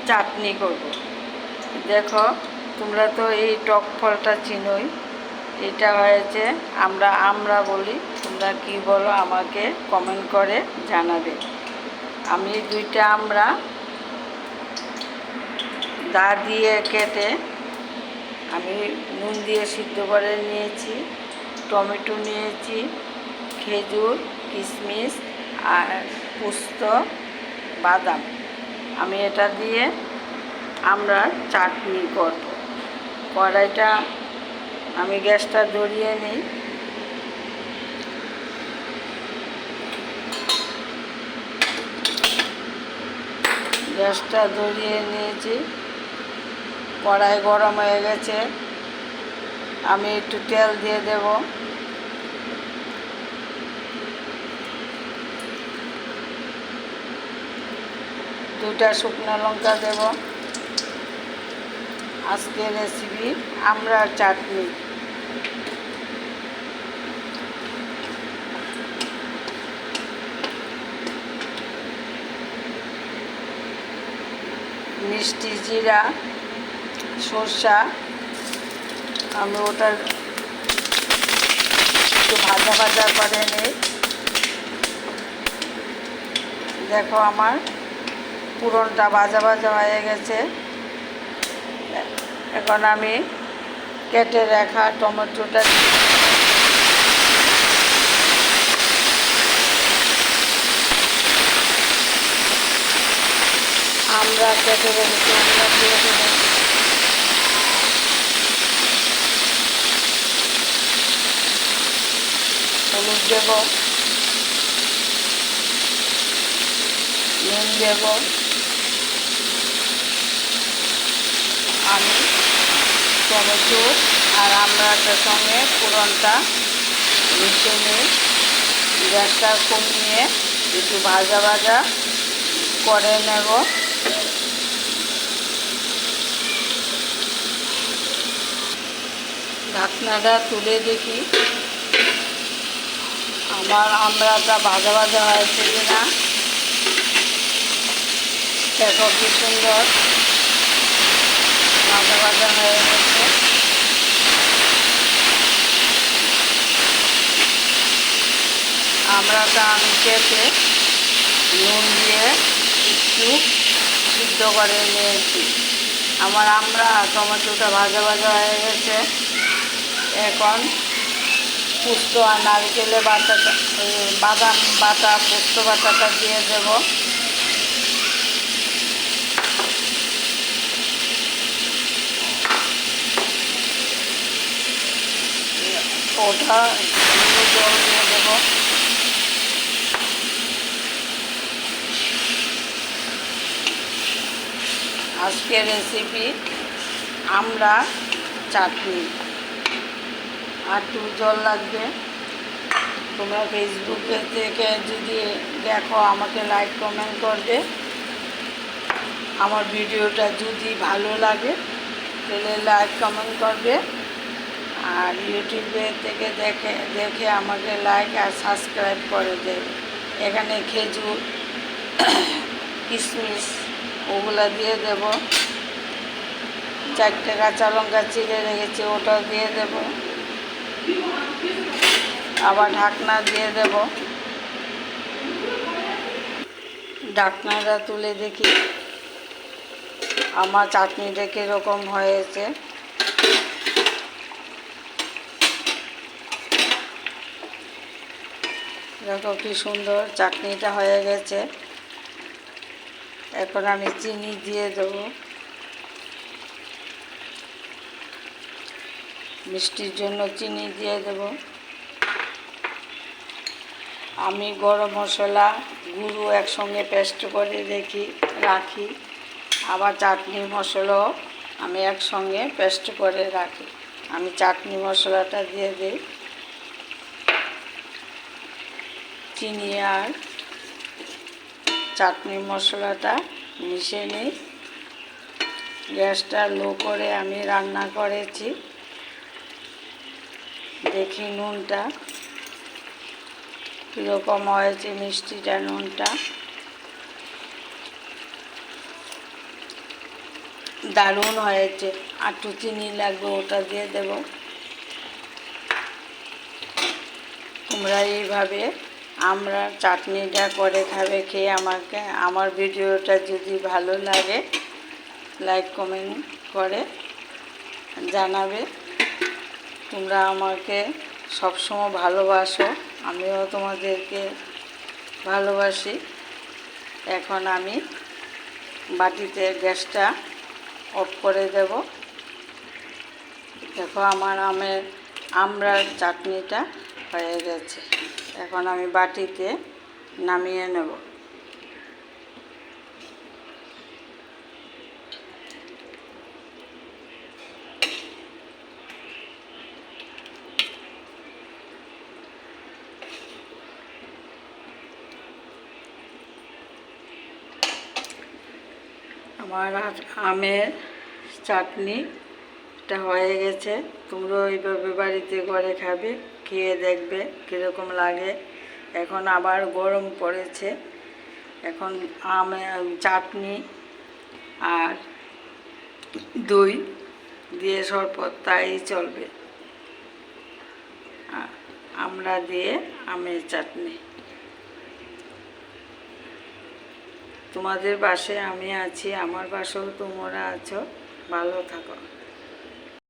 চাটনি করব। দেখো, তোমরা তো এই টক ফলটা চিনোই। এটা হয়েছে আমরা বলি, তোমরা কি বলো আমাকে কমেন্ট করে জানাবে। আমি 2টা আমরা দা দিয়ে কেটে আমি নুন দিয়ে সিদ্ধ করে নিয়েছি, টমেটো নিয়েছি, খেজুর, কিশমিশ আর পোস্ত, বাদাম। আমি এটা দিয়ে আমরা চাটনি করব। কড়াইটা আমি গ্যাসটা ধরিয়ে নিই। গ্যাসটা ধরিয়ে নিয়েছি, কড়াই গরম হয়ে গেছে। আমি একটু তেল দিয়ে দেব। দুটা শুকনো লঙ্কা দেব। আজকের রেসিপি আমড়ার চাটনি। মিষ্টি জিরা, সরষা, আমি ওটা একটু ভাজা ভাজা করে নিই। দেখো, আমার পুরনটা ভাজা ভাজা হয়ে গেছে। এখন আমি কেটে রাখা টমেটোটা আমরা কেটে রেখেছি, আমরা দিয়ে দেব। হলুদ দেব, নুন দেব। আমি টমেটো আর আমড়াটার সঙ্গে পুরনটা মিশিয়ে নিয়ে গ্যাসটা কমিয়ে একটু ভাজা ভাজা করে নেব। ঢাকনাটা তুলে দেখি আমার আমড়াটা ভাজা ভাজা হয়েছে কিনা। দেখো কি সুন্দর ভাজা ভাজা হয়ে গেছে। আমড়াটা আমি কেটে নুন দিয়ে একটু সিদ্ধ করে নিয়েছি। আমার আমড়া টমেটোটা ভাজা ভাজা হয়ে গেছে। এখন পোস্ত আর নারকেলের বাটাটা, বাদাম বাটা, পোস্ত বাটাটা দিয়ে দেব। ওটা জল দিয়ে দেব। আজকের রেসিপি আমড়া চাটনি। আর একটু জল লাগবে। তোমরা ফেসবুকে থেকে যদি দেখো আমাকে লাইক কমেন্ট করবে। আমার ভিডিওটা যদি ভালো লাগে তাহলে লাইক কমেন্ট করবে। আর ইউটিউবে থেকে দেখে আমাকে লাইক আর সাবস্ক্রাইব করে দেবে। এখানে খেজুর, কিশমিশ ওগুলা দিয়ে দেব। 4টে কাঁচা লঙ্কা চিড়ে রেখেছি, ওটাও দিয়ে দেব। আবার ঢাকনা দিয়ে দেব। ঢাকনাটা তুলে দেখি আমার চাটনিটা কীরকম হয়েছে। দেখো কি সুন্দর চাটনিটা হয়ে গেছে। এখন আমি চিনি দিয়ে দেবো। মিষ্টির জন্য চিনি দিয়ে দেব। আমি গরম মশলা, গুঁড়ো একসঙ্গে পেস্ট করে রাখি। আবার চাটনি মশলাও আমি একসঙ্গে পেস্ট করে রাখি। আমি চাটনি মশলাটা দিয়ে দিই। চিনি আর চাটনি মশলাটা মিশিয়ে নিই। গ্যাসটা লো করে আমি রান্না করেছি। দেখি নুনটা কীরকম হয়েছে, মিষ্টিটা, নুনটা। দারুণ হয়েছে। একটু চিনি লাগবে, ওটা দিয়ে দেব। তোমরা এইভাবে আমরা চাটনিটা করে খাবে, খেয়ে আমাকে আমার ভিডিওটা যদি ভালো লাগে লাইক কমেন্ট করে জানাবে। তোমরা আমাকে সবসময় ভালোবাসো, আমিও তোমাদেরকে ভালোবাসি। এখন আমি বাটিতে গ্যাসটা অফ করে দেব। দেখো আমার আমড়ার চাটনিটা হয়ে গেছে। এখন আমি বাটিতে নামিয়ে নেব। আমার আমের চাটনিটা হয়ে গেছে। তোমরাও এইভাবে বাড়িতে করে খাবে, খেয়ে দেখবে কীরকম লাগে। এখন আবার গরম পড়েছে, এখন চাটনি আর দই দিয়ে শরবত তাই চলবে। আমড়া দিয়ে আমের চাটনি। তোমাদের পাশে আমি আছি, আমার পাশেও তোমরা আছো। ভালো থাকো।